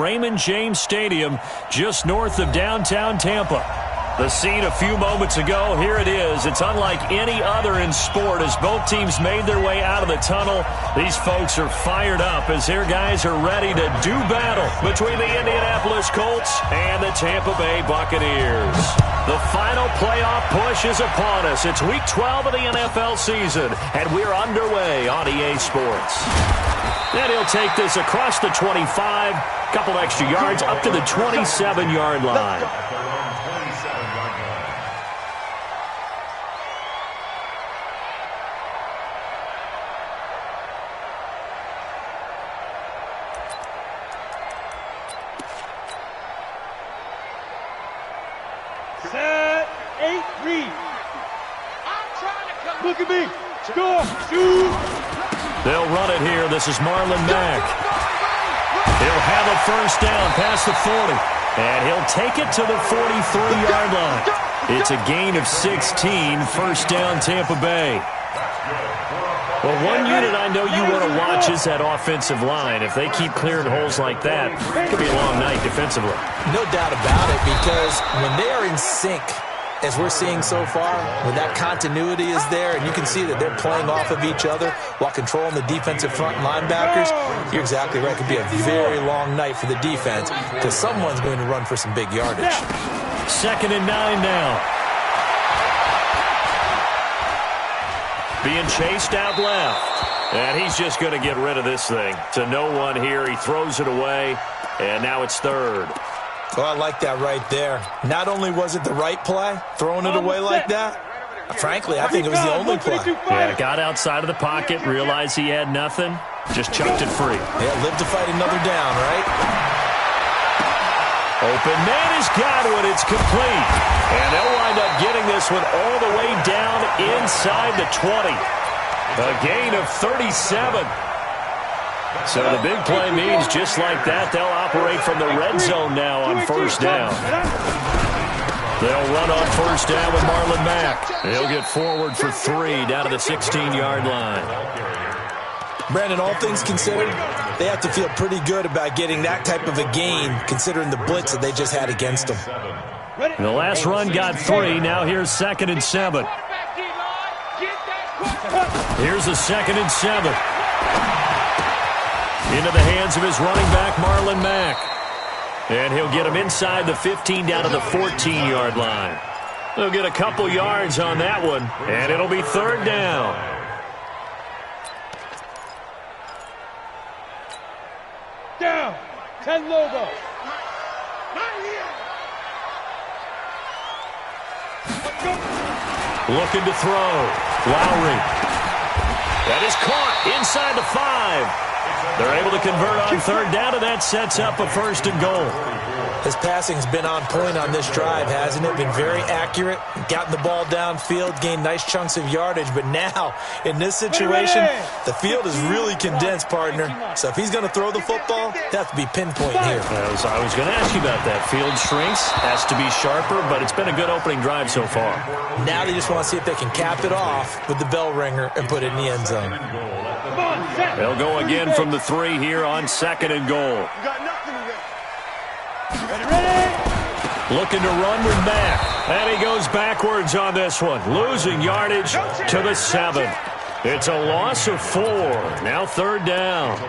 Raymond James Stadium just north of downtown Tampa. The scene a few moments ago, here it is. It's unlike any other in sport as both teams made their way out of the tunnel. These folks are fired up as their guys are ready to do battle between the Indianapolis Colts and the Tampa Bay Buccaneers. The final playoff push is upon us. It's Week 12 of the NFL season, and we're underway on EA Sports. And he'll take this across the 25, couple extra yards up to the 27-yard line. Set, 8, read. Look at me. Score. Shoot. They'll run it here. This is Marlon Mack. He'll have a first down past the 40. And he'll take it to the 43-yard line. It's a gain of 16, first down Tampa Bay. Well, one unit I know you want to watch is that offensive line. If they keep clearing holes like that, it could be a long night defensively. No doubt about it, because when they are in sync, as we're seeing so far, when that continuity is there and you can see that they're playing off of each other while controlling the defensive front linebackers, you're exactly right. It could be a very long night for the defense because someone's going to run for some big yardage. 2nd and 9 now. Being chased out left. And he's just going to get rid of this thing. To no one here. He throws it away. And now it's 3rd. Oh, I like that right there. Not only was it the right play, throwing it away like that, frankly, I think it was the only play. Yeah, got outside of the pocket, realized he had nothing, just chucked it free. Yeah, live to fight another down, right? Open man has got it. It's complete. And they'll wind up getting this one all the way down inside the 20. A gain of 37. So the big play means just like that, they'll operate from the red zone now on first down. They'll run on first down with Marlon Mack. He'll get forward for 3 down to the 16-yard line. Brandon, all things considered, they have to feel pretty good about getting that type of a gain considering the blitz that they just had against them. The last run got 3. Now here's 2nd and 7. Here's a 2nd and 7. Into the hands of his running back, Marlon Mack. And he'll get him inside the 15 down to the 14-yard line. They'll get a couple yards on that one, and it'll be 3rd down. Down. 10 logo. Looking to throw. Lowry. That is caught inside the 5. They're able to convert on 3rd down, and that sets up a 1st and goal. His passing's been on point on this drive, hasn't it? Been very accurate, gotten the ball downfield, gained nice chunks of yardage. But now, in this situation, the field is really condensed, partner. So if he's going to throw the football, they have to be pinpoint here. I was going to ask you about that. Field shrinks, has to be sharper, but it's been a good opening drive so far. Now they just want to see if they can cap it off with the bell ringer and put it in the end zone. They'll go again from the 3 here on 2nd and goal. Looking to run with Mack. And he goes backwards on this one. Losing yardage to the 7. It's a loss of 4. Now 3rd down.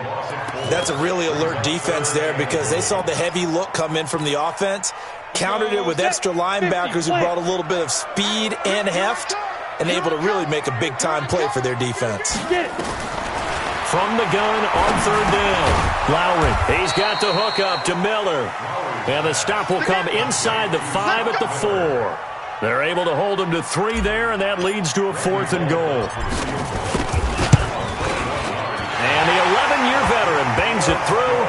That's a really alert defense there because they saw the heavy look come in from the offense, countered it with extra linebackers who brought a little bit of speed and heft, and able to really make a big-time play for their defense. From the gun on 3rd down. Lowry, he's got the hook up to Miller. And the stop will come inside the 5 at the 4. They're able to hold him to 3 there, and that leads to a 4th and goal. And the 11-year veteran bangs it through.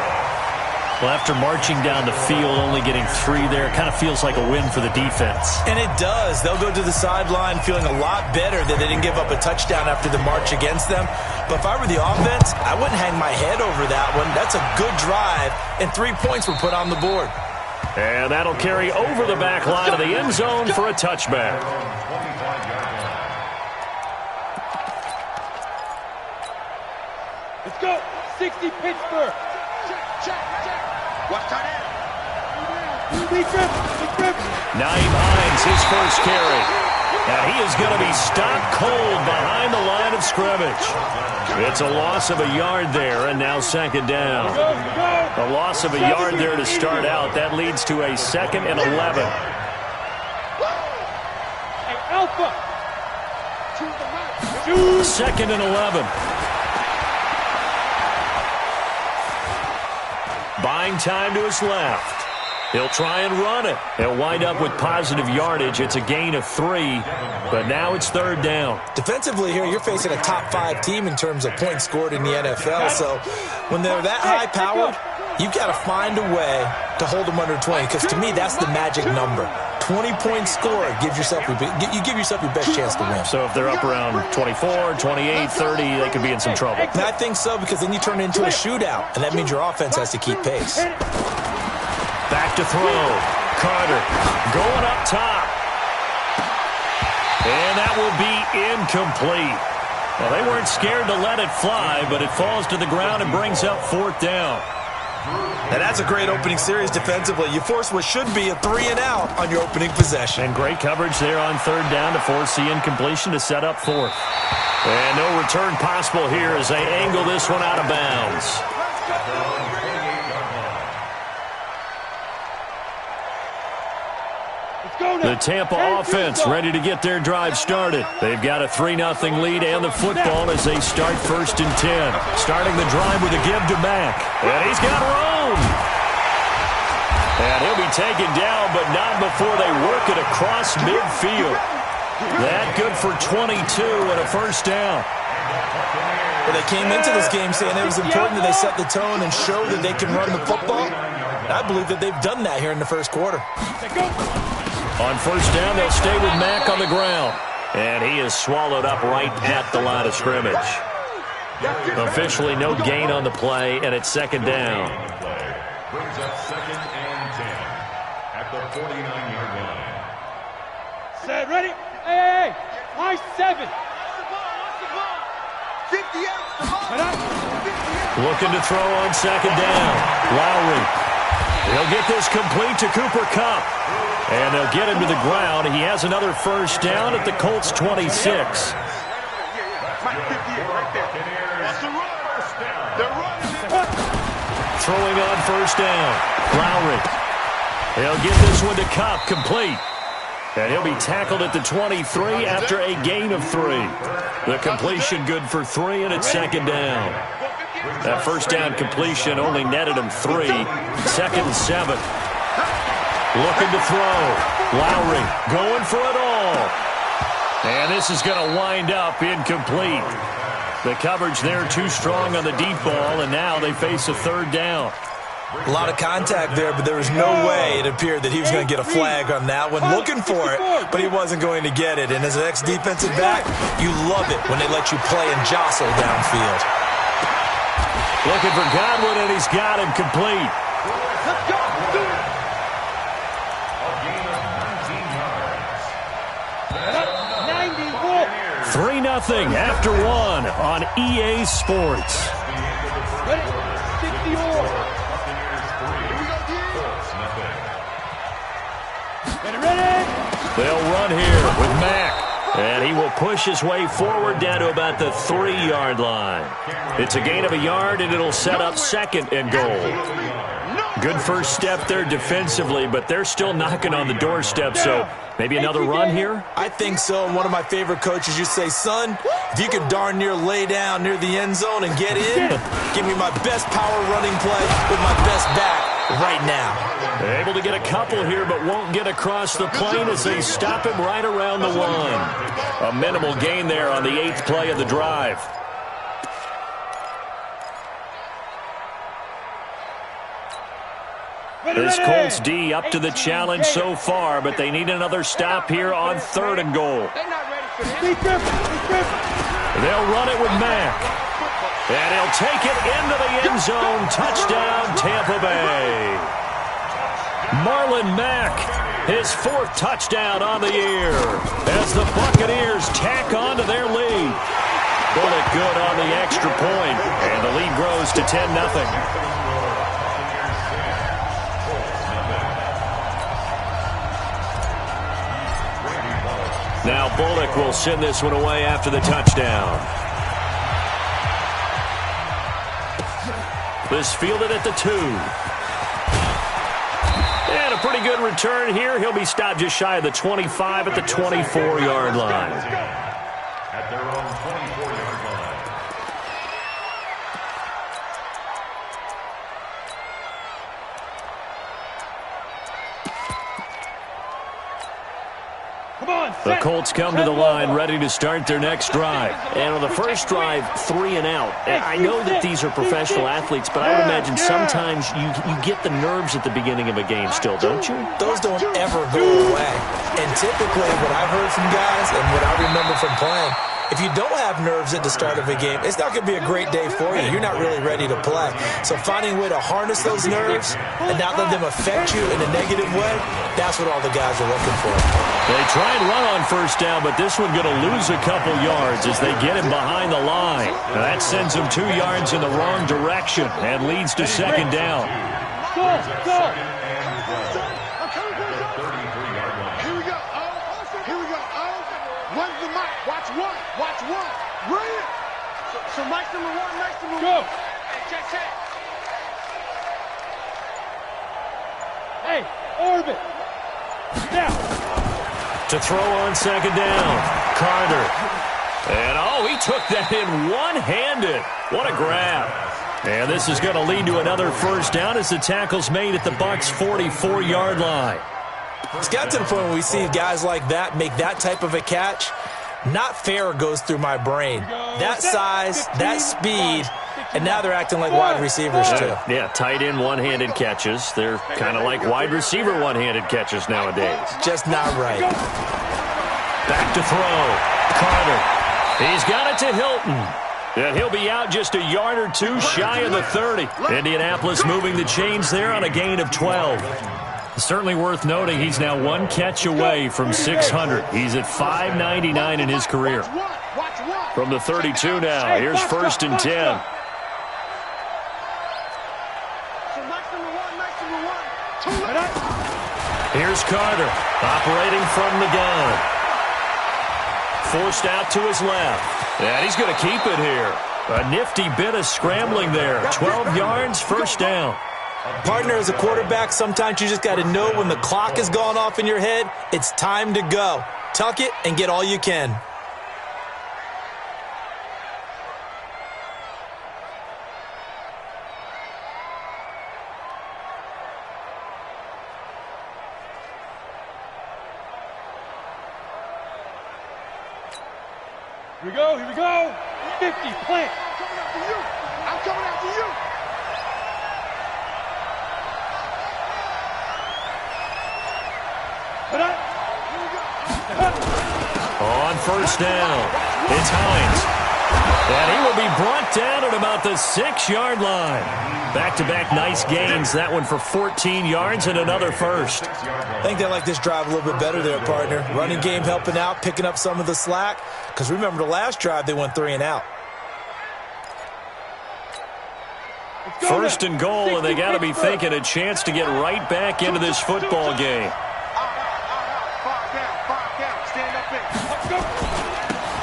Well, after marching down the field, only getting 3 there, kind of feels like a win for the defense. And it does. They'll go to the sideline feeling a lot better that they didn't give up a touchdown after the march against them. But if I were the offense, I wouldn't hang my head over that one. That's a good drive, and 3 points were put on the board. And that'll carry over the back line of the end zone for a touchback. Let's go. 60 Pittsburgh. Naeem Hines, his first carry. And he is going to be stopped cold behind the line of scrimmage. It's a loss of a yard there, and now second down. A loss of a yard there to start out. That leads to a 2nd and 11. Hey, Alpha. 2nd and 11. Buying time to his left. He'll try and run it. He'll wind up with positive yardage. It's a gain of 3, but now it's 3rd down. Defensively here, you're facing a top 5 team in terms of points scored in the NFL. So when they're that high-powered, you've got to find a way to hold them under 20, because to me, that's the magic number. 20 points scored, you give yourself your best chance to win. So if they're up around 24, 28, 30, they could be in some trouble. And I think so, because then you turn it into a shootout, and that means your offense has to keep pace. Back to throw. Carter going up top. And that will be incomplete. Well, they weren't scared to let it fly, but it falls to the ground and brings up 4th down. And that's a great opening series defensively. You force what should be a 3-and-out on your opening possession. And great coverage there on 3rd down to force the incompletion to set up 4th. And no return possible here as they angle this one out of bounds. The Tampa offense ready to get their drive started. They've got a 3-0 lead and the football as they start 1st and 10. Starting the drive with a give to Mack. And he's got room. And he'll be taken down, but not before they work it across midfield. That good for 22 and a 1st down. Well, they came into this game saying it was important that they set the tone and show that they can run the football. And I believe that they've done that here in the 1st quarter. On 1st down, they'll stay with Mack on the ground. And he is swallowed up right at the line of scrimmage. Officially no gain on the play, and it's 2nd down. Brings up 2nd and 10 at the 49-yard line. Set, ready? Hey, high 7. 58. Looking to throw on 2nd down. Lowry. He'll get this complete to Cooper Kupp. And they'll get him to the ground. He has another 1st down at the Colts 26. Throwing on 1st down. Lowry. He'll get this one to Kupp, complete. And he'll be tackled at the 23 after a gain of 3. The completion good for 3, and it's 2nd down. That 1st down completion only netted him 3. 2nd and 7. Looking to throw. Lowry going for it all. And this is going to wind up incomplete. The coverage there too strong on the deep ball, and now they face a 3rd down. A lot of contact there, but there was no way it appeared that he was going to get a flag on that one. Looking for it, but he wasn't going to get it. And as an ex-defensive back, you love it when they let you play and jostle downfield. Looking for Godwin, and he's got him complete. Let's go. 3-0 after 1 on EA Sports. Ready? 60 all. Ready? They'll run here with Mack. And he will push his way forward down to about the 3-yard line. It's a gain of a yard, and it'll set up 2nd and goal. Good first step there defensively, but they're still knocking on the doorstep, so maybe another run here? I think so. And one of my favorite coaches used to say, son, if you could darn near lay down near the end zone and get in, give me my best power running play with my best back right now. Able to get a couple here, but won't get across the plane as they stop him right around the 1. A minimal gain there on the 8th play of the drive. This Colts D up to the challenge so far, but they need another stop here on 3rd and goal. They'll run it with Mack. And he'll take it into the end zone. Touchdown, Tampa Bay. Marlon Mack, his 4th touchdown on the year as the Buccaneers tack on to their lead. Bullet good on the extra point, and the lead grows to 10-0. Now Bullock will send this one away after the touchdown. This fielded at the 2. And a pretty good return here. He'll be stopped just shy of the 25 at the 24-yard line. At their own 24-yard line. The Colts come to the line ready to start their next drive. And on the first drive, 3 and out. I know that these are professional athletes, but I would imagine sometimes you get the nerves at the beginning of a game still, don't you? Those don't ever go away. And typically what I've heard from guys and what I remember from playing, if you don't have nerves at the start of a game, it's not going to be a great day for you. You're not really ready to play. So finding a way to harness those nerves and not let them affect you in a negative way, that's what all the guys are looking for. They try and run on first down, but this one going to lose a couple yards as they get him behind the line. Now that sends him 2 yards in the wrong direction and leads to second down. Go! Here we go. Here we go. Where's the mic? Watch one. Run it. So Mike's number 1, Mike's number 1. Go. Hey, check. Hey, orbit. Now. To throw on second down, Carter. And, he took that in one-handed. What a grab. And this is going to lead to another first down as the tackle's made at the Bucs' 44-yard line. It's got to the point where we see guys like that make that type of a catch. Not fair goes through my brain. That size, that speed, and now they're acting like wide receivers too. Yeah, tight end one-handed catches. They're kind of like wide receiver one-handed catches nowadays. Just not right. Back to throw. Carter. He's got it to Hilton. And he'll be out just a yard or 2 shy of the 30. Indianapolis moving the chains there on a gain of 12. Certainly worth noting he's now 1 catch away from 600. He's at 599 in his career. From the 32 now, here's 1st and 10. Here's Carter, operating from the gun. Forced out to his left. And he's going to keep it here. A nifty bit of scrambling there. 12 yards, first down. Partner, as a quarterback, sometimes you just got to know when the clock has gone off in your head, it's time to go. Tuck it and get all you can. Here we go. 50, plant. I'm coming after you. On first down, it's Hines. And he will be brought down at about the 6-yard line. Back-to-back nice gains. That one for 14 yards and another first. I think they like this drive a little bit better there, partner. Running game helping out, picking up some of the slack. Because remember the last drive, they went 3 and out. First and goal, and they got to be thinking a chance to get right back into this football game.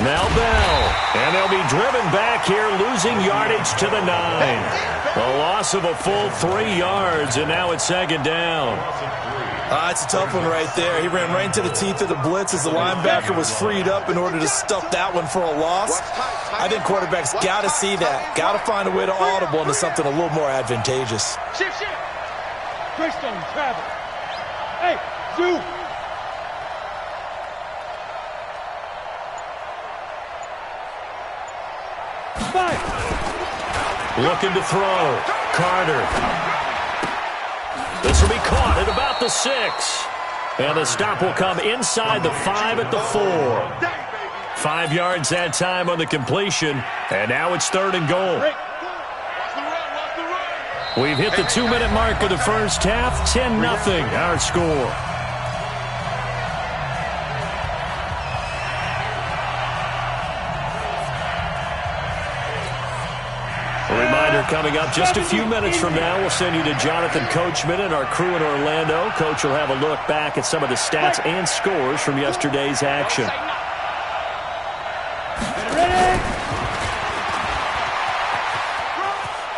Now Bell, and they'll be driven back here, losing yardage to the 9. A loss of a full 3 yards, and now it's second down. It's a tough one right there. He ran right into the teeth of the blitz as the linebacker was freed up in order to stuff that one for a loss. I think quarterbacks got to see that. Got to find a way to audible into something a little more advantageous. Shift. Greystone, travel. Hey, zoom. Looking to throw. Carter. This will be caught at about the 6. And the stop will come inside the 5 at the 4. 5 yards that time on the completion. And now it's 3rd and goal. We've hit the 2-minute mark of the first half. 10-0 our score. coming up just a few minutes from now. We'll send you to Jonathan Coachman and our crew in Orlando. Coach will have a look back at some of the stats and scores from yesterday's action.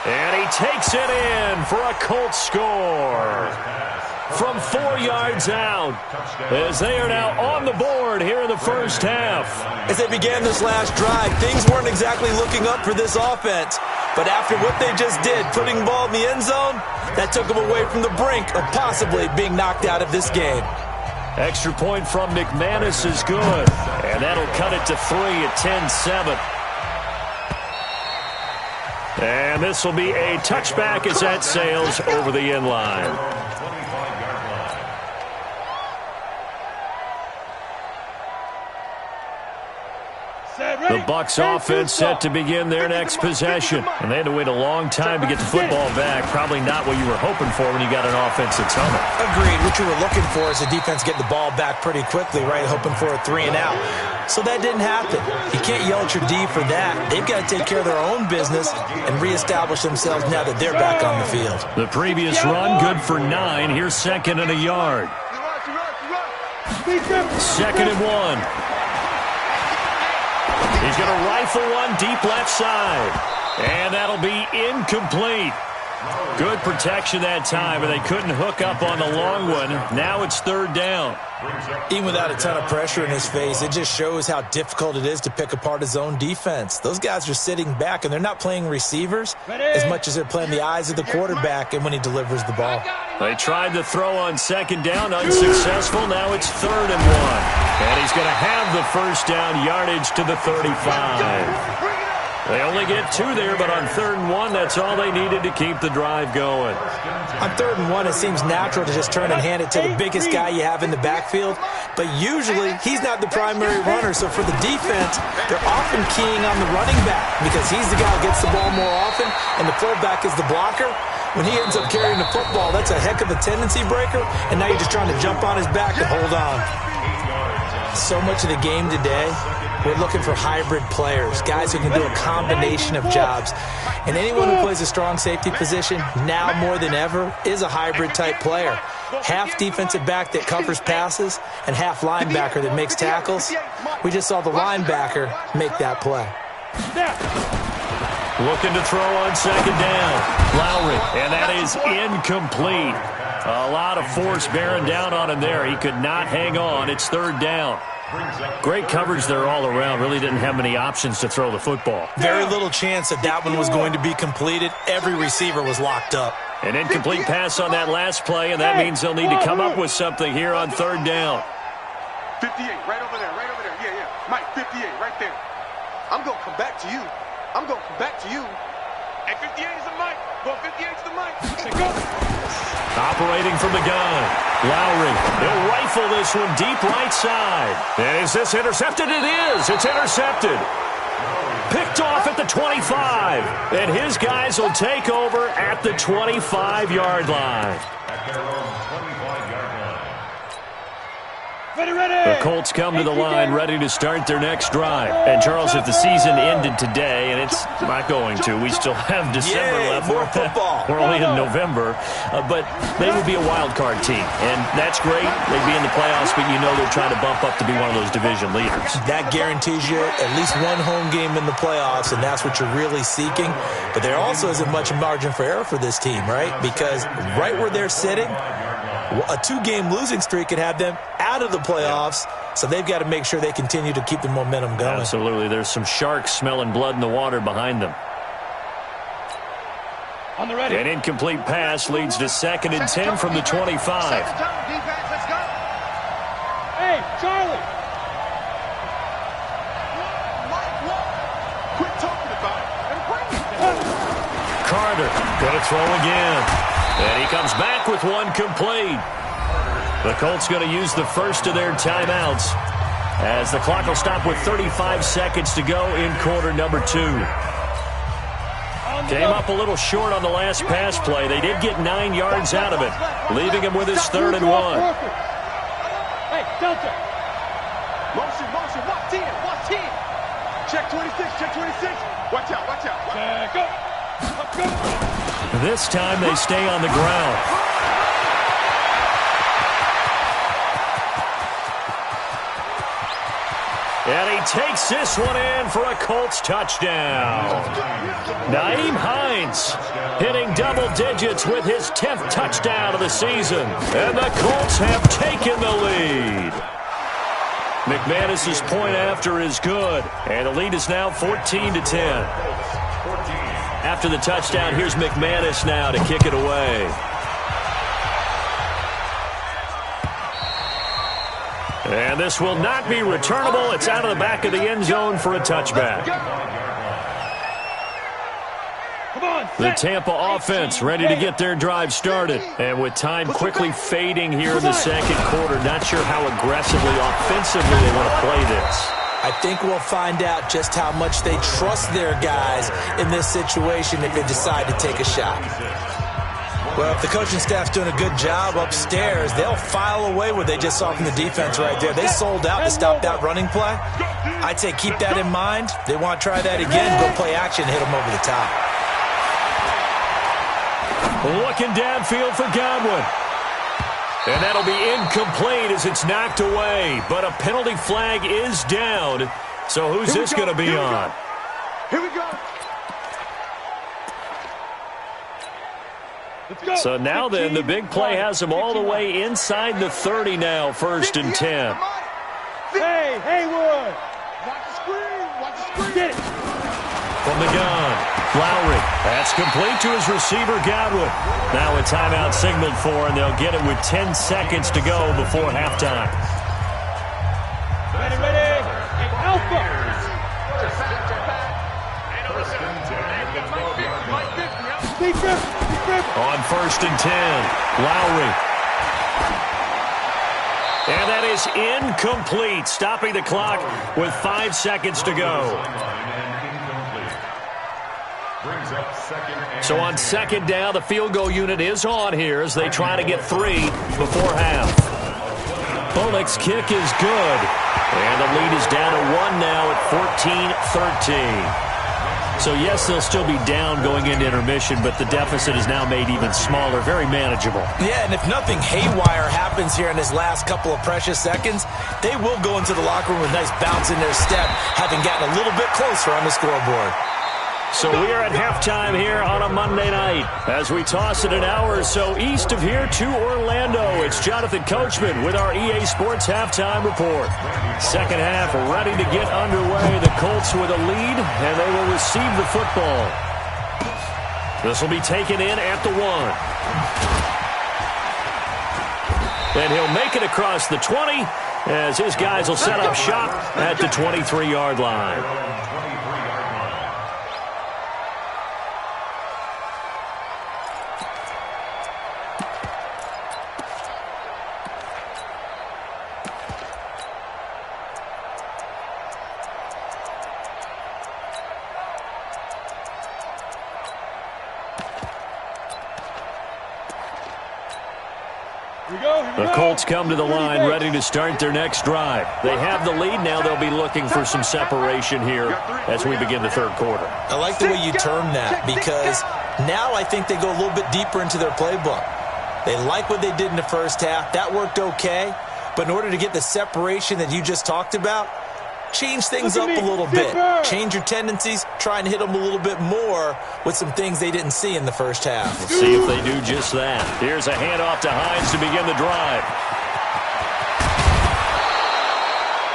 And he takes it in for a Colts score from 4 yards out, as they are now on the board here in the first half. As they began this last drive, things weren't exactly looking up for this offense. But after what they just did, putting the ball in the end zone, that took them away from the brink of possibly being knocked out of this game. Extra point from McManus is good, and that'll cut it to 3 at 10-7. And this will be a touchback as that sails over the end line. The Bucs offense set to begin their next possession. And they had to wait a long time to get the football back. Probably not what you were hoping for when you got an offensive tunnel. Agreed. What you were looking for is the defense getting the ball back pretty quickly, right? Hoping for a 3 and out. So that didn't happen. You can't yell at your D for that. They've got to take care of their own business and reestablish themselves now that they're back on the field. The previous run, good for 9. Here's 2nd and a yard. 2nd and 1. He's going to rifle one deep left side. And that'll be incomplete. Good protection that time, and they couldn't hook up on the long one. Now it's 3rd down. Even without a ton of pressure in his face, it just shows how difficult it is to pick apart his own defense. Those guys are sitting back, and they're not playing receivers as much as they're playing the eyes of the quarterback and when he delivers the ball. They tried to throw on 2nd down, unsuccessful. Now it's 3rd and 1. And he's going to have the first down yardage to the 35. They only get 2 there, but on 3rd and 1, that's all they needed to keep the drive going. On 3rd and 1, it seems natural to just turn and hand it to the biggest guy you have in the backfield. But usually, he's not the primary runner. So for the defense, they're often keying on the running back because he's the guy who gets the ball more often, and the fullback is the blocker. When he ends up carrying the football, that's a heck of a tendency breaker, and now you're just trying to jump on his back and hold on. So much of the game today, we're looking for hybrid players, guys who can do a combination of jobs. And anyone who plays a strong safety position, now more than ever, is a hybrid-type player. Half defensive back that covers passes and half linebacker that makes tackles. We just saw the linebacker make that play. Looking to throw on 2nd down. Lowry, and that is incomplete. A lot of force bearing down on him there. He could not hang on. It's 3rd down. Great coverage there all around. Really didn't have many options to throw the football. Very little chance that one was going to be completed. Every receiver was locked up. An incomplete pass on that last play, and that means they'll need to come up with something here on 3rd down. 58, right over there, right over there. Yeah. Mike, 58, right there. I'm going to come back to you. I'm going to come back to you. Hey, 58 is the Mike. Well, 58 is the Mike. Go. Operating from the gun. Lowry, he'll rifle this one deep right side. And is this intercepted? It is. It's intercepted. Picked off at the 25. And his guys will take over at the 25-yard line. The Colts come to the line ready to start their next drive. And, Charles, if the season ended today, and it's not going to, we still have December left. More football. We're only in November. But they would be a wild card team. And that's great. They'd be in the playoffs, but you know they're trying to bump up to be one of those division leaders. That guarantees you at least one home game in the playoffs, and that's what you're really seeking. But there also isn't much margin for error for this team, right? Because right where they're sitting, a 2-game losing streak could have them out of the playoffs, so they've got to make sure they continue to keep the momentum going. Absolutely. There's some sharks smelling blood in the water behind them. On the ready. An incomplete pass leads to 2nd and 10 from the 25. Hey, Charlie. Quit talking about it and bring it. Carter going to throw again. And he comes back with one complete. The Colts going to use the first of their timeouts as the clock will stop with 35 seconds to go in quarter number 2. Came up a little short on the last pass play. They did get 9 yards out of it, leaving him with his 3rd and 1. Hey, Delta. Motion, watch 10. Check 26, check 26. Watch out. Check up. This time they stay on the ground. And he takes this one in for a Colts touchdown. Nyheim Hines hitting double digits with his 10th touchdown of the season. And the Colts have taken the lead. McManus's point after is good. And the lead is now 14-10. After the touchdown, here's McManus now to kick it away. And this will not be returnable. It's out of the back of the end zone for a touchback. The Tampa offense ready to get their drive started. And with time quickly fading here in the second quarter, not sure how aggressively, offensively they want to play this. I think we'll find out just how much they trust their guys in this situation if they decide to take a shot. Well, if the coaching staff's doing a good job upstairs, they'll file away what they just saw from the defense right there. They sold out to stop that running play. I'd say keep that in mind. They want to try that again, go play action, hit them over the top. Looking downfield for Godwin. And that'll be incomplete as it's knocked away. But a penalty flag is down. So who's this going to be on? Here we go. So now then, the big play has them all the way inside the 30 now, 1st and 10. Hey, Haywood. Watch the screen. Watch the screen. Get it. From the gun, Lowry. That's complete to his receiver, Godwin. Now a timeout signaled for, and they'll get it with 10 seconds to go before halftime. Ready, ready. Hey, Alpha. On 1st and 10, Lowry. And that is incomplete, stopping the clock with 5 seconds to go. So on 2nd down, the field goal unit is on here as they try to get 3 before half. Bullock's kick is good. And the lead is down to 1 now at 14-13. So, yes, they'll still be down going into intermission, but the deficit is now made even smaller, very manageable. Yeah, and if nothing haywire happens here in his last couple of precious seconds, they will go into the locker room with a nice bounce in their step, having gotten a little bit closer on the scoreboard. So we are at halftime here on a Monday night as we toss it an hour or so east of here to Orlando. It's Jonathan Coachman with our EA Sports Halftime Report. Second half ready to get underway. The Colts with a lead, and they will receive the football. This will be taken in at the 1. And he'll make it across the 20 as his guys will set up shop at the 23-yard line. The Colts come to the line ready to start their next drive. They have the lead. Now they'll be looking for some separation here as we begin the 3rd quarter. I like the way you term that because now I think they go a little bit deeper into their playbook. They like what they did in the first half. That worked okay. But in order to get the separation that you just talked about, change things up a little bit. Change your tendencies, try and hit them a little bit more with some things they didn't see in the first half. We'll see if they do just that. Here's a handoff to Hines to begin the drive.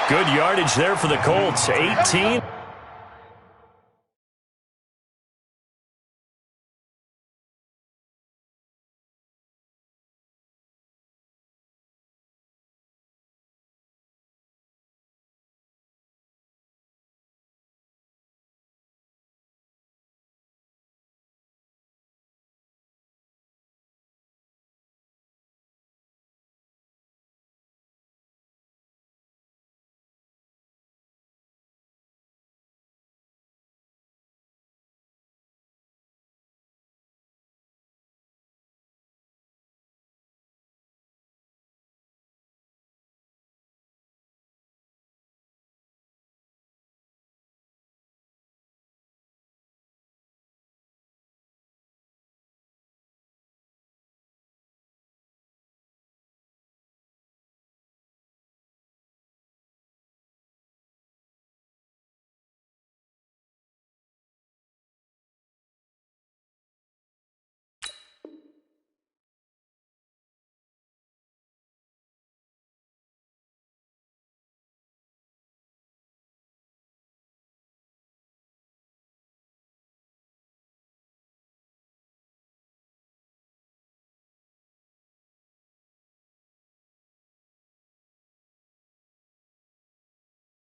Good yardage there for the Colts. 18.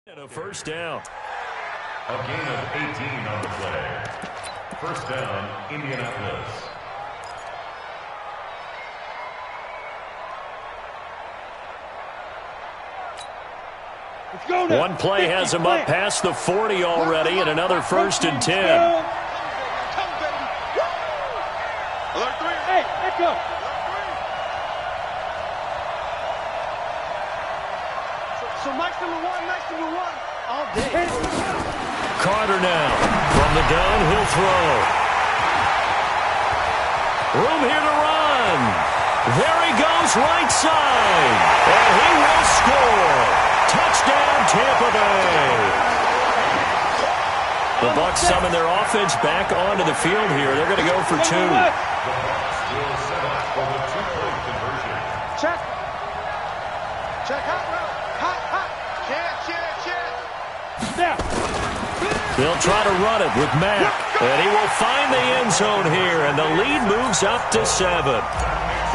And a first down. A gain of 18 on the play. First down, Indianapolis. Let's go now. One play has him up past the 40 already, and another first and 10. Hey, let's go. So Mike's number one, all day. Carter now from the gun, he'll throw. Room here to run. There he goes, right side, and he will score. Touchdown, Tampa Bay. The Bucs summon their offense back onto the field here. They're going to go for two. Will set up for the two-point conversion. Check. Hot. Check. Now. They'll try to run it with Mack, and he will find the end zone here, and the lead moves up to 7.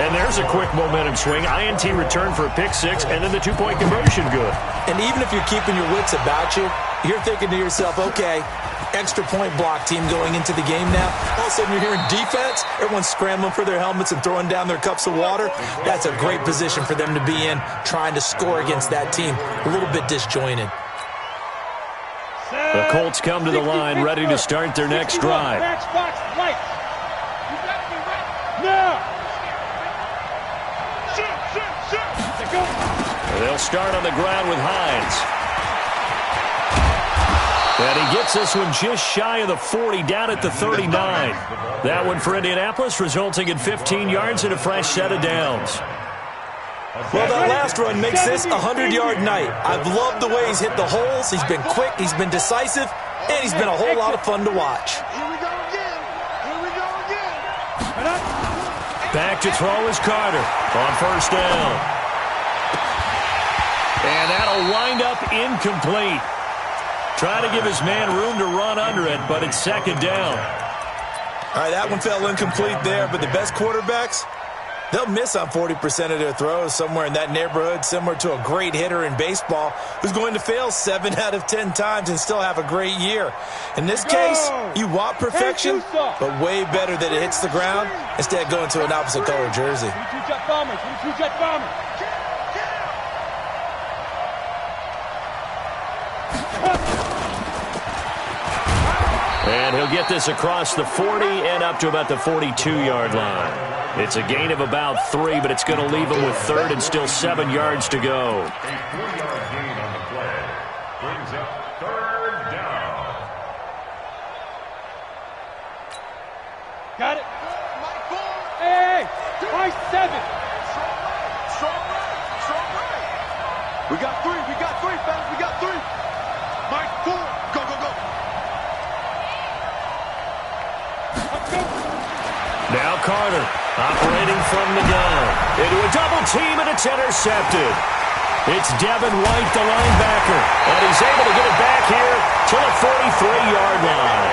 And there's a quick momentum swing. INT return for a pick six, and then the two-point conversion good. And even if you're keeping your wits about you, you're thinking to yourself, okay, extra point block team going into the game now. All of a sudden you're hearing defense. Everyone's scrambling for their helmets and throwing down their cups of water. That's a great position for them to be in, trying to score against that team. A little bit disjointed. The Colts come to the line, ready to start their next drive. Matchbox lights. You got me right now. Let's go. They'll start on the ground with Hines. And he gets this one just shy of the 40, down at the 39. That one for Indianapolis, resulting in 15 yards and a fresh set of downs. Well, that last run makes this a 100-yard night. I've loved the way he's hit the holes. He's been quick, he's been decisive, and he's been a whole lot of fun to watch. Here we go again. Back to throw is Carter on first down. And that'll wind up incomplete. Trying to give his man room to run under it, but it's second down. All right, that one fell incomplete there, but the best quarterbacks, they'll miss on 40% of their throws, somewhere in that neighborhood, similar to a great hitter in baseball who's going to fail 7 out of 10 times and still have a great year. In this case, you want perfection, but way better that it hits the ground instead of going to an opposite color jersey. Two-jet bombers. And he'll get this across the 40 and up to about the 42-yard line. It's a gain of about 3, but it's going to leave him with third and still 7 yards to go. A 4-yard gain on the play brings up third down. Got it. Hey, my 7. Strong right. We got three, fellas. We got 3. Mike 4. Go. Now Carter operating from the gun. Into a double team, and it's intercepted. It's Devin White, the linebacker, and he's able to get it back here to the 43-yard line.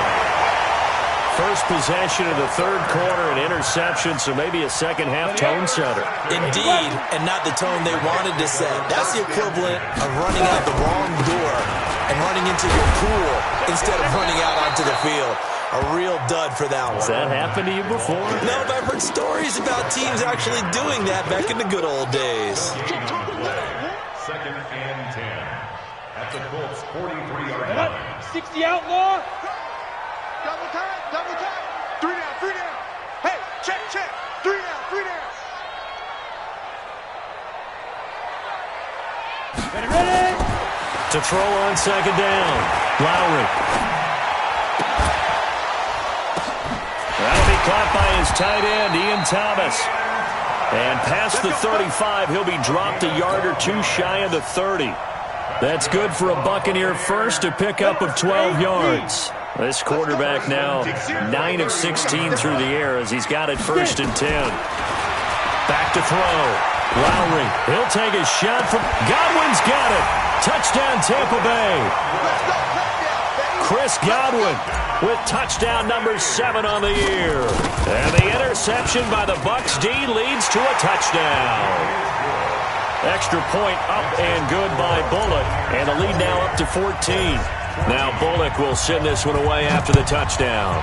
First possession of the third quarter, an interception, so maybe a second-half tone setter. Indeed, and not the tone they wanted to set. That's the equivalent of running out the wrong door and running into your pool instead of running out onto the field. A real dud for that one. Has that happened to you before? No, but I've heard stories about teams actually doing that back in the good old days. Second and 10 at the Colts 43-yard line. 60 outlaw. Double time. 3 down. Hey, check. 3 down. Ready? To throw on second down. Lowry. That'll be caught by his tight end, Ian Thomas. And past the 35, he'll be dropped a yard or two shy of the 30. That's good for a Buccaneer first, a pickup of 12 yards. This quarterback now 9 of 16 through the air as he's got it first and 10. Back to throw. Lowry, he'll take a shot from Godwin's got it. Touchdown Tampa Bay. Chris Godwin with touchdown number 7 on the year. And the interception by the Bucs D leads to a touchdown. Extra point up and good by Bullock. And the lead now up to 14. Now Bullock will send this one away after the touchdown.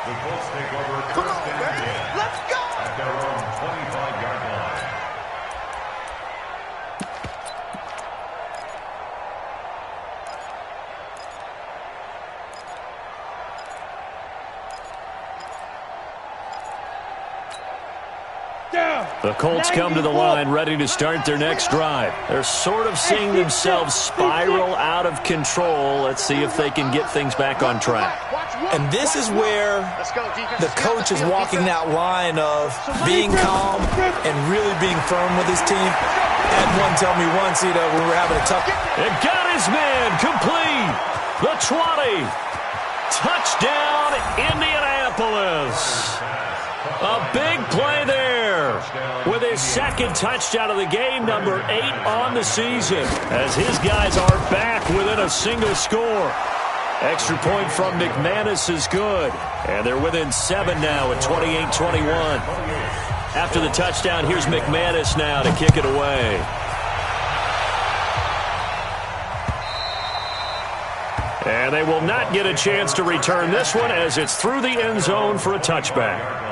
The Colts take over first and 10. Let's go! At their own 25-yard line. The Colts come to the line ready to start their next drive. They're sort of seeing themselves spiral out of control. Let's see if they can get things back on track. And this is where the coach is walking that line of being calm and really being firm with his team. Had one tell me once, when we were having a tough... It got his man complete. The 20. Touchdown, Indianapolis. A big play there with his second touchdown of the game, number 8 on the season, as his guys are back within a single score. Extra point from McManus is good, and they're within 7 now at 28-21. After the touchdown, here's McManus now to kick it away. And they will not get a chance to return this one as it's through the end zone for a touchback.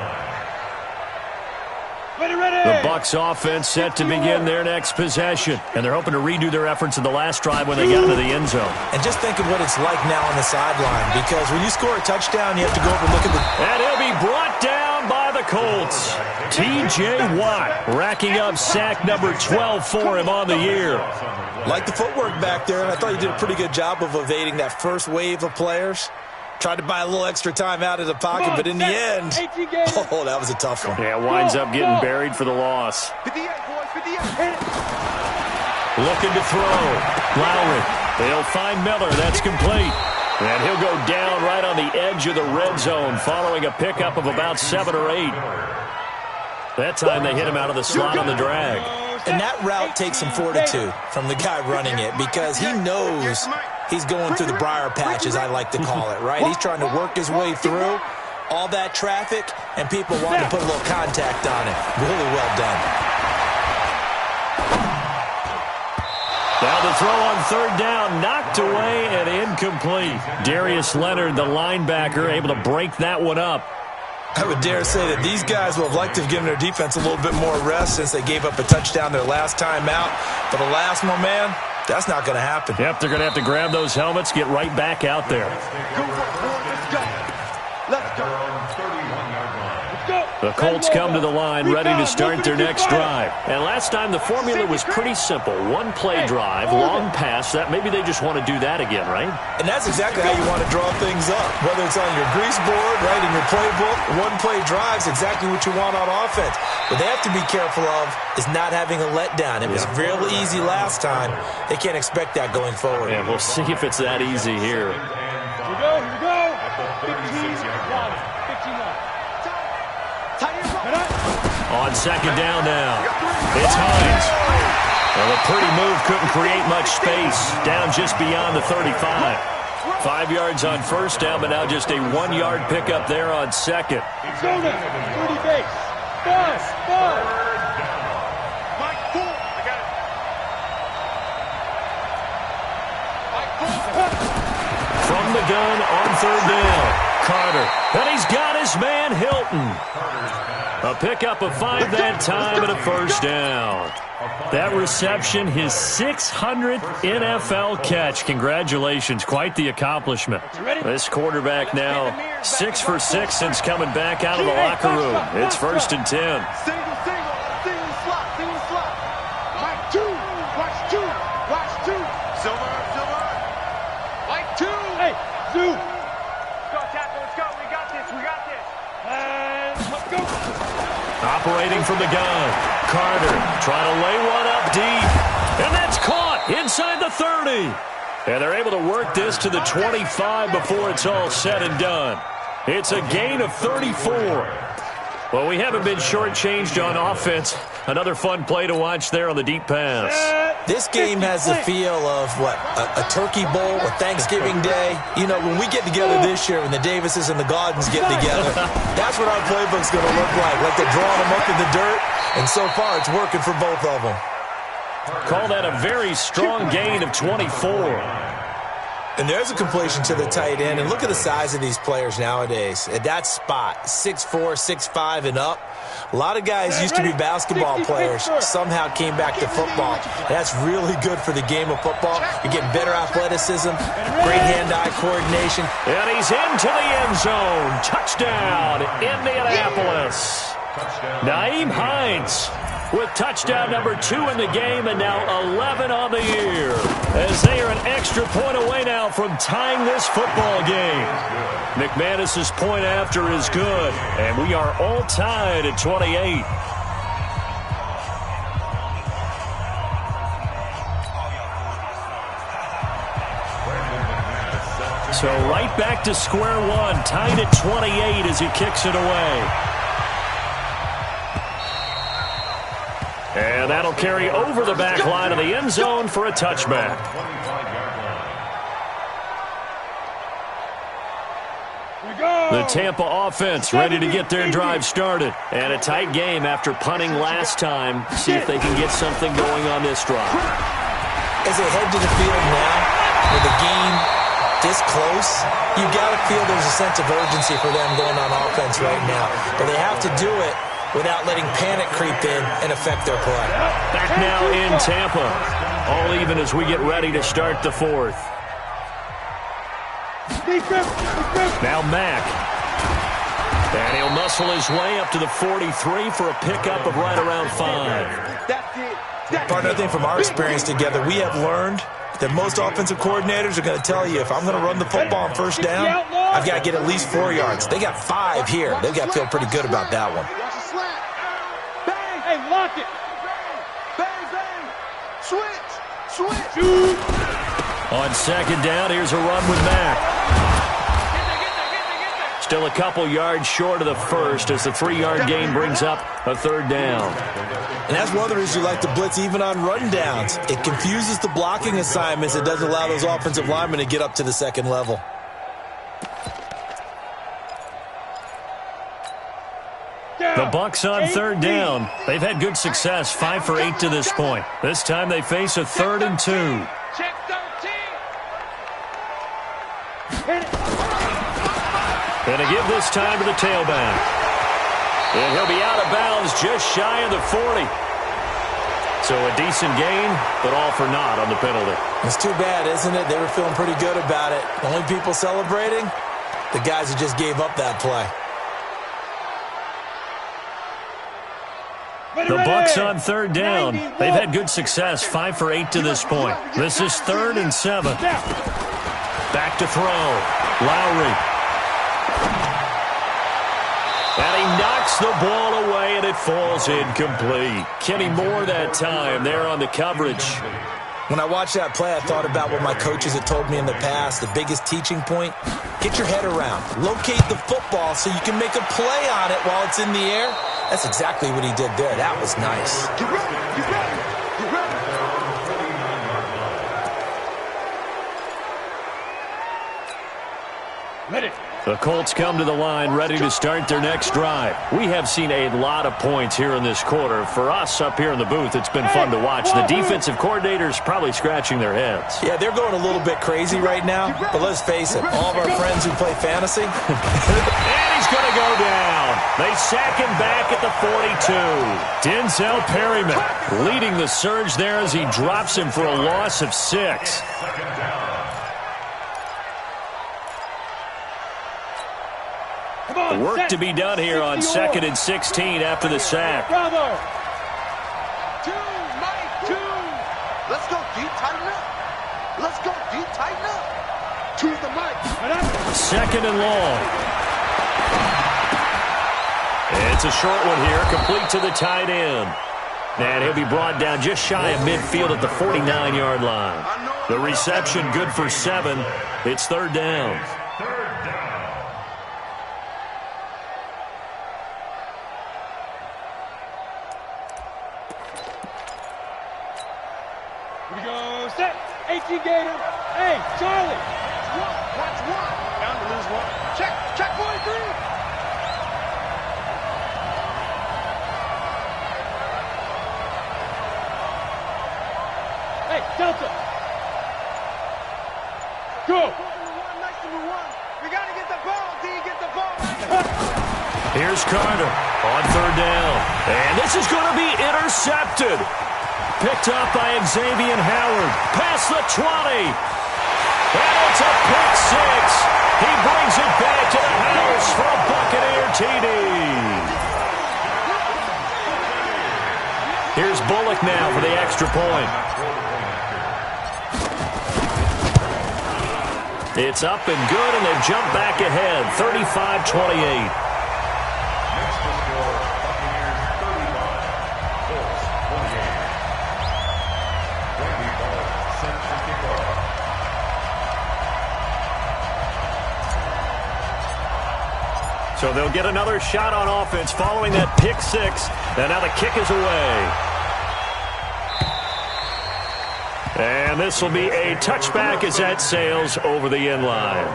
The Bucs offense set to begin their next possession, and they're hoping to redo their efforts in the last drive when they got into the end zone. And just think of what it's like now on the sideline, because when you score a touchdown, you have to go over and look at the... And he'll be brought down by the Colts. T.J. Watt racking up sack number 12 for him on the year. Like the footwork back there, and I thought you did a pretty good job of evading that first wave of players. Tried to buy a little extra time out of the pocket, but in the end, oh, that was a tough one. Yeah, winds up getting buried for the loss. 58, boys, 58. Looking to throw. Lowry. They'll find Miller. That's complete. And he'll go down right on the edge of the red zone following a pickup of about 7 or 8. That time they hit him out of the slot on the drag. And that route takes some fortitude from the guy running it, because he knows he's going through the briar patch, as I like to call it, right? He's trying to work his way through all that traffic, and people want to put a little contact on it. Really well done. Now the throw on third down, knocked away and incomplete. Darius Leonard, the linebacker, able to break that one up. I would dare say that these guys would have liked to have given their defense a little bit more rest since they gave up a touchdown their last time out. But alas, my man, that's not going to happen. Yep, they're going to have to grab those helmets, get right back out there. Go, let's go. Let's go. The Colts come to the line ready to start their next drive. And last time the formula was pretty simple. One play drive, long pass. That maybe they just want to do that again, right? And that's exactly how you want to draw things up. Whether it's on your grease board, right, in your playbook, one play drive is exactly what you want on offense. What they have to be careful of is not having a letdown. It was real easy last time. They can't expect that going forward. Yeah, we'll see if it's that easy here. Here we go. 15-1. On second down now, it's Hines. Well, a pretty move couldn't create much space. Down just beyond the 35. 5 yards on first down, but now just a 1-yard pickup there on second. Go now. 30 base. Ball. Mike, pull. I got it. Mike, pull. From the gun on third down, Carter. And he's got his man Hilton. A pickup of 5 that time and a first down. That reception, his 600th NFL catch. Congratulations. Quite the accomplishment. This quarterback now 6 for 6 since coming back out of the locker room. It's first and 10. Single slot. Mike, 2. Watch 2. Silver. Mike, 2. Hey, Zoo. Let's go, Tackle. Let's go. We got this. And let's go. Operating from the gun. Carter trying to lay one up deep. And that's caught inside the 30. And they're able to work this to the 25 before it's all said and done. It's a gain of 34. Well, we haven't been shortchanged on offense. Another fun play to watch there on the deep pass. This game has the feel of, what, a turkey bowl, a Thanksgiving Day. You know, when we get together this year, when the Davises and the Gaudens get together, that's what our playbook's going to look like they're drawing them up in the dirt, and so far it's working for both of them. Call that a very strong gain of 24. And there's a completion to the tight end, and look at the size of these players nowadays. At that spot, 6'4", 6'5", and up. A lot of guys used to be basketball players, somehow came back to football. And that's really good for the game of football. You're getting better athleticism, great hand-eye coordination. And he's into the end zone. Touchdown, Indianapolis. Nyheim Hines with touchdown number 2 in the game, and now 11 on the year, as they are an extra point away now from tying this football game. McManus's point after is good, and we are all tied at 28. So right back to square one, tied at 28 as he kicks it away. And that'll carry over the back line of the end zone for a touchback. The Tampa offense ready to get their drive started. And a tight game after punting last time. See if they can get something going on this drive. As they head to the field now, with the game this close, you got to feel there's a sense of urgency for them going on offense right now. But they have to do it without letting panic creep in and affect their play. Back now in Tampa. All even as we get ready to start the fourth. Now Mack. And he'll muscle his way up to the 43 for a pickup of right around 5. Partner, I think from our experience together, we have learned that most offensive coordinators are going to tell you, if I'm going to run the football on first down, I've got to get at least 4 yards. They got 5 here. They've got to feel pretty good about that one. Hey, lock it. Bang, bang. Switch. On second down, here's a run with Mack. Still a couple yards short of the first as the 3-yard gain brings up a third down. And that's one of the reasons you like to blitz even on run downs. It confuses the blocking assignments. It doesn't allow those offensive linemen to get up to the second level. The Bucs on third down. They've had good success, 5 for 8 to this point. This time they face a 3rd and 2. Check 13. And a give this time to the tailback. And he'll be out of bounds just shy of the 40. So a decent gain, but all for naught on the penalty. It's too bad, isn't it? They were feeling pretty good about it. Only people celebrating, the guys who just gave up that play. The Bucs on third down. They've had good success, 5 for 8 to this point. This is 3rd and 7. Back to throw. Lowry. And he knocks the ball away, and it falls incomplete. Kenny Moore that time there on the coverage. When I watched that play, I thought about what my coaches had told me in the past. The biggest teaching point, get your head around. Locate the football so you can make a play on it while it's in the air. That's exactly what he did there. That was nice. Get ready. Get ready. Get ready. Let it. The Colts come to the line ready to start their next drive. We have seen a lot of points here in this quarter. For us up here in the booth, it's been fun to watch. The defensive coordinators probably scratching their heads. Yeah, they're going a little bit crazy right now, but let's face it, all of our friends who play fantasy. And he's going to go down. They sack him back at the 42. Denzel Perryman leading the surge there as he drops him for a loss of 6. Work to be done here on 2nd and 16 after the sack. Bravo. 2, Mike, 2. Let's go deep, tighten up. Let's go deep, tighten up. 2 the Mike. 2nd and long. It's a short one here, complete to the tight end. And he'll be brought down just shy of midfield at the 49-yard line. The reception good for 7. It's 3rd down. 18 Gator. Hey, Charlie. Watch one. Down to lose one. Check 43. Hey, Delta. Go. Nice number one. We got to get the ball, D. Get the ball. Here's Carter on third down. And this is going to be intercepted. Picked up by Xavier Howard. Past the 20. And it's a pick six. He brings it back to the house for a Buccaneer TD. Here's Bullock now for the extra point. It's up and good, and they've jumped back ahead, 35-28. So they'll get another shot on offense following that pick six. And now the kick is away. And this will be a touchback as that sails over the end line.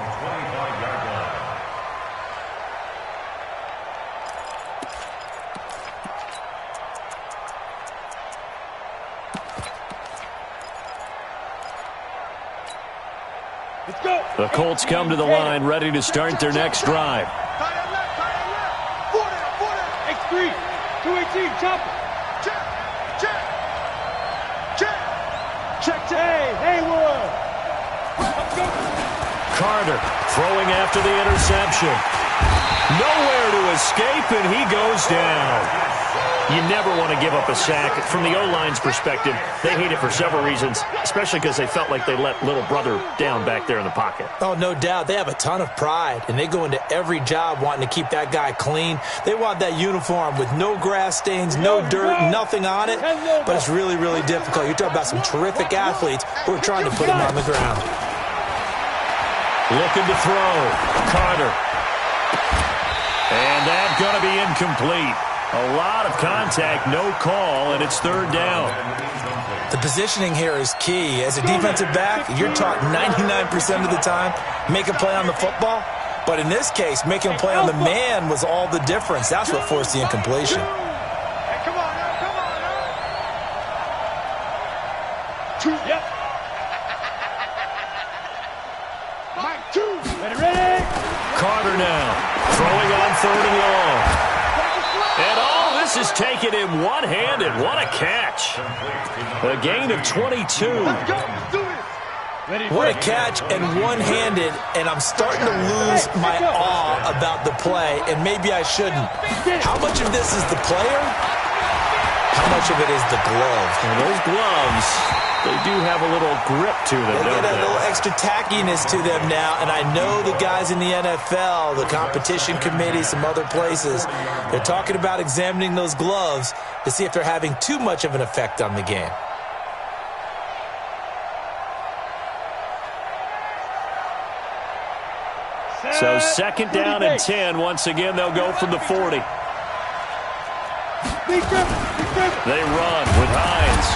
Let's go. The Colts come to the line ready to start their next drive. X3, 218, chopper. Check to Haywood. Let's go. Carter throwing after the interception. Nowhere to escape, and he goes down. You never want to give up a sack. From the O-line's perspective, they hate it for several reasons, especially because they felt like they let little brother down back there in the pocket. Oh, no doubt. They have a ton of pride, and they go into every job wanting to keep that guy clean. They want that uniform with no grass stains, no dirt, nothing on it. But it's really, really difficult. You're talking about some terrific athletes who are trying to put him on the ground. Looking to throw. Carter. And that's going to be incomplete. A lot of contact, no call, and it's third down. The positioning here is key. As a defensive back, you're taught 99% of the time, make a play on the football. But in this case, making a play on the man was all the difference. That's what forced the incompletion. Hey, come on now, come on now. Two, yep. Mike, two. Ready. Carter now, throwing on third and long. And all this is taken in one-handed. What a catch. A gain of 22. What a catch and one-handed, and I'm starting to lose my awe about the play, and maybe I shouldn't. How much of this is the player? How much of it is the glove? And those gloves, they do have a little grip to them, They don't get a they? little extra tackiness to them now, and I know the guys in the NFL, the competition committee, some other places, they're talking about examining those gloves to see if they're having too much of an effect on the game. So second down and 10. Once again, they'll go from the 40. They run with Hines.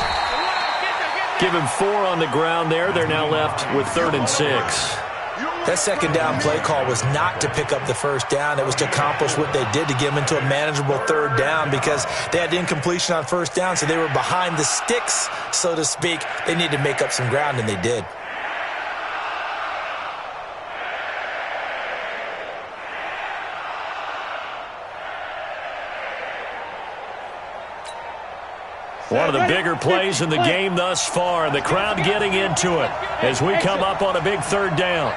Give him 4 on the ground there. They're now left with 3rd and 6. That second down play call was not to pick up the first down. It was to accomplish what they did to get them into a manageable third down because they had incompletion on first down, so they were behind the sticks, so to speak. They needed to make up some ground, and they did. One of the bigger plays in the game thus far. The crowd getting into it as we come up on a big third down.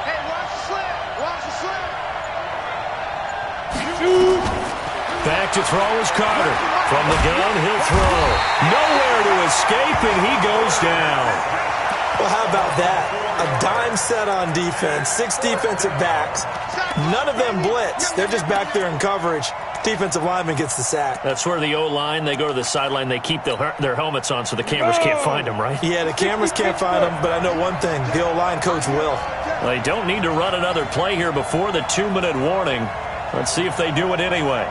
Hey, watch the slant. Watch the slant. Back to throw is Carter. From the gun, he'll throw. Nowhere to escape, and he goes down. Well, how about that? A dime set on defense, 6 defensive backs. None of them blitz. They're just back there in coverage. Defensive lineman gets the sack. That's where the O-line, they go to the sideline, they keep their helmets on so the cameras can't find them, right? Yeah, the cameras can't find them, but I know one thing. The O-line coach will. They don't need to run another play here before the 2-minute warning. Let's see if they do it anyway.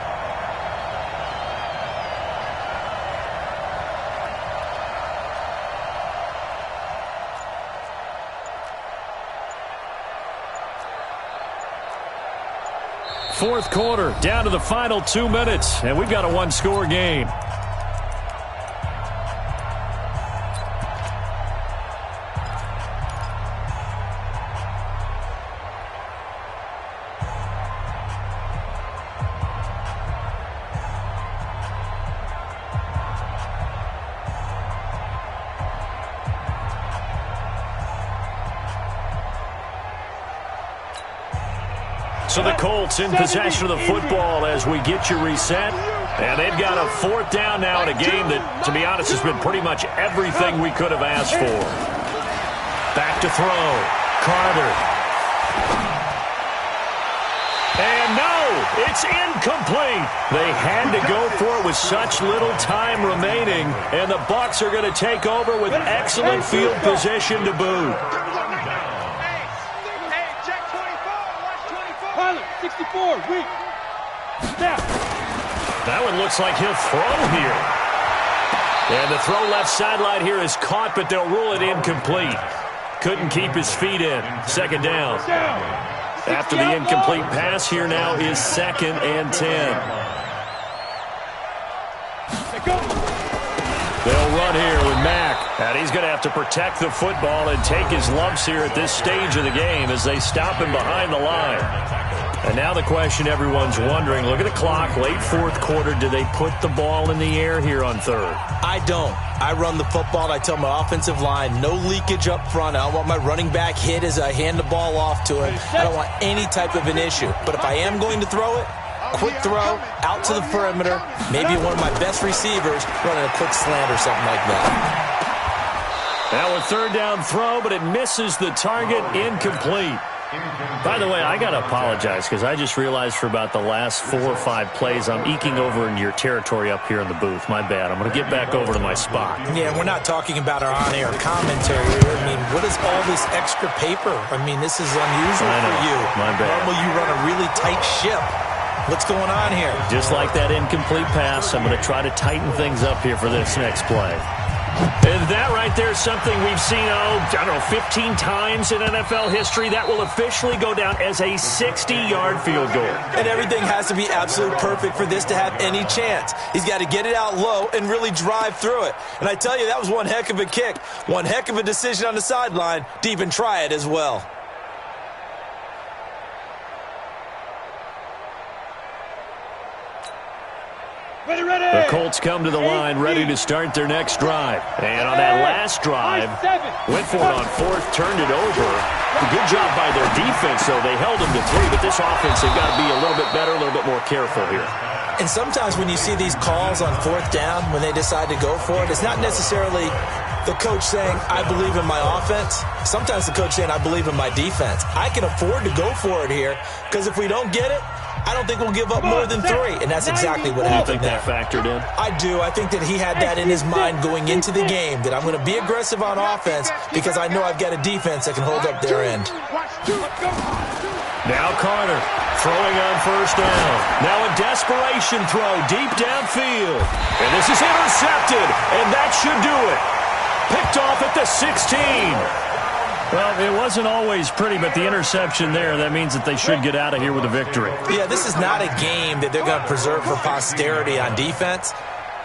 Fourth quarter, down to the final 2 minutes, and we've got a one-score game. So the Colts in possession of the football as we get you reset. And they've got a fourth down now in a game that, to be honest, has been pretty much everything we could have asked for. Back to throw. Carter. And no, it's incomplete. They had to go for it with such little time remaining. And the Bucs are going to take over with excellent field position to boot. 64, weak. Snap. That one looks like he'll throw here. And the throw left sideline here is caught, but they'll rule it incomplete. Couldn't keep his feet in. Second down. After the incomplete pass, here now is 2nd and 10. They'll run here with Mack. And he's going to have to protect the football and take his lumps here at this stage of the game as they stop him behind the line. And now the question everyone's wondering, look at the clock, late fourth quarter, do they put the ball in the air here on third? I don't. I run the football, and I tell my offensive line, no leakage up front. I don't want my running back hit as I hand the ball off to him. I don't want any type of an issue. But if I am going to throw it, quick throw, out to the perimeter, maybe one of my best receivers running a quick slant or something like that. Now a third down throw, but it misses the target, incomplete. By the way, I got to apologize because I just realized for about the last 4 or 5 plays I'm eking over into your territory up here in the booth. My bad. I'm going to get back over to my spot. Yeah, we're not talking about our on-air commentary. I mean, what is all this extra paper? I mean, this is unusual for you. My bad. Normally you run a really tight ship. What's going on here? Just like that incomplete pass, I'm going to try to tighten things up here for this next play. And that right there is something we've seen, I don't know, 15 times in NFL history. That will officially go down as a 60-yard field goal. And everything has to be absolutely perfect for this to have any chance. He's got to get it out low and really drive through it. And I tell you, that was one heck of a kick. One heck of a decision on the sideline to even try it as well. The Colts come to the line ready to start their next drive. And on that last drive, went for it on fourth, turned it over. A good job by their defense, though. They held them to 3, but this offense, they've got to be a little bit better, a little bit more careful here. And sometimes when you see these calls on fourth down, when they decide to go for it, it's not necessarily the coach saying, I believe in my offense. Sometimes the coach saying, I believe in my defense. I can afford to go for it here because if we don't get it, I don't think we'll give up more than 3, and that's exactly what happened there. You think that factored in? I do. I think that he had that in his mind going into the game, that I'm going to be aggressive on offense because I know I've got a defense that can hold up their end. Now Carter throwing on first down. Now a desperation throw deep downfield. And this is intercepted, and that should do it. Picked off at the 16. Well, it wasn't always pretty, but the interception there, that means that they should get out of here with a victory. Yeah, this is not a game that they're going to preserve for posterity on defense,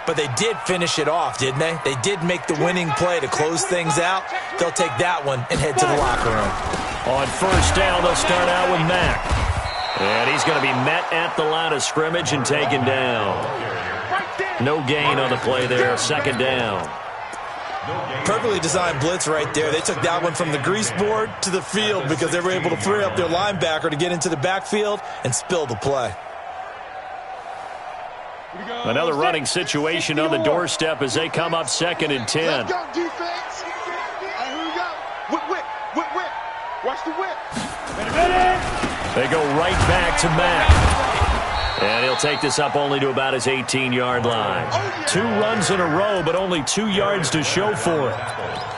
but they did finish it off, didn't they? They did make the winning play to close things out. They'll take that one and head to the locker room. On first down, they'll start out with Mack. And he's going to be met at the line of scrimmage and taken down. No gain on the play there, second down. Perfectly designed blitz right there. They took that one from the grease board to the field because they were able to free up their linebacker to get into the backfield and spill the play. Another running situation on the doorstep as they come up 2nd and 10. Let's go, defense. Here we go. Whip. Watch the whip. They go right back to Mack. And he'll take this up only to about his 18-yard line. 2 runs in a row, but only 2 yards to show for it.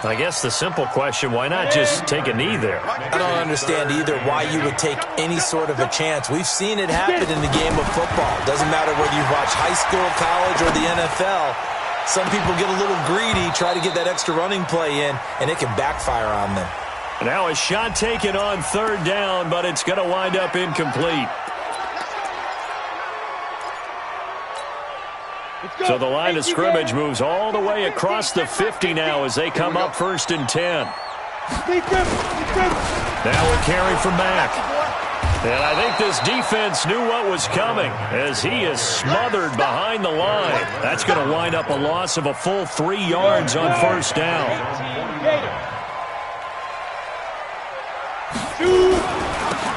I guess the simple question, why not just take a knee there? I don't understand either why you would take any sort of a chance. We've seen it happen in the game of football. Doesn't matter whether you watch high school, college, or the NFL. Some people get a little greedy, try to get that extra running play in, and it can backfire on them. Now a shot taken on third down, but it's going to wind up incomplete. So the line of scrimmage moves all the way across the 50 now as they come up 1st and 10. Now we're carrying from Mack. And I think this defense knew what was coming as he is smothered behind the line. That's going to wind up a loss of a full 3 yards on 1st down.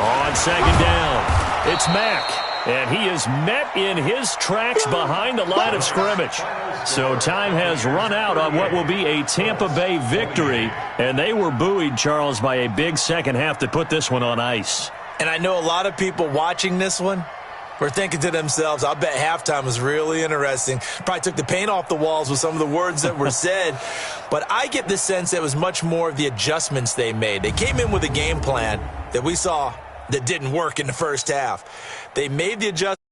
On 2nd down, it's Mack. And he is met in his tracks behind the line of scrimmage. So time has run out on what will be a Tampa Bay victory. And they were buoyed, Charles, by a big second half to put this one on ice. And I know a lot of people watching this one were thinking to themselves, I'll bet halftime was really interesting. Probably took the paint off the walls with some of the words that were said. But I get the sense it was much more of the adjustments they made. They came in with a game plan that we saw that didn't work in the first half. They made the adjustments.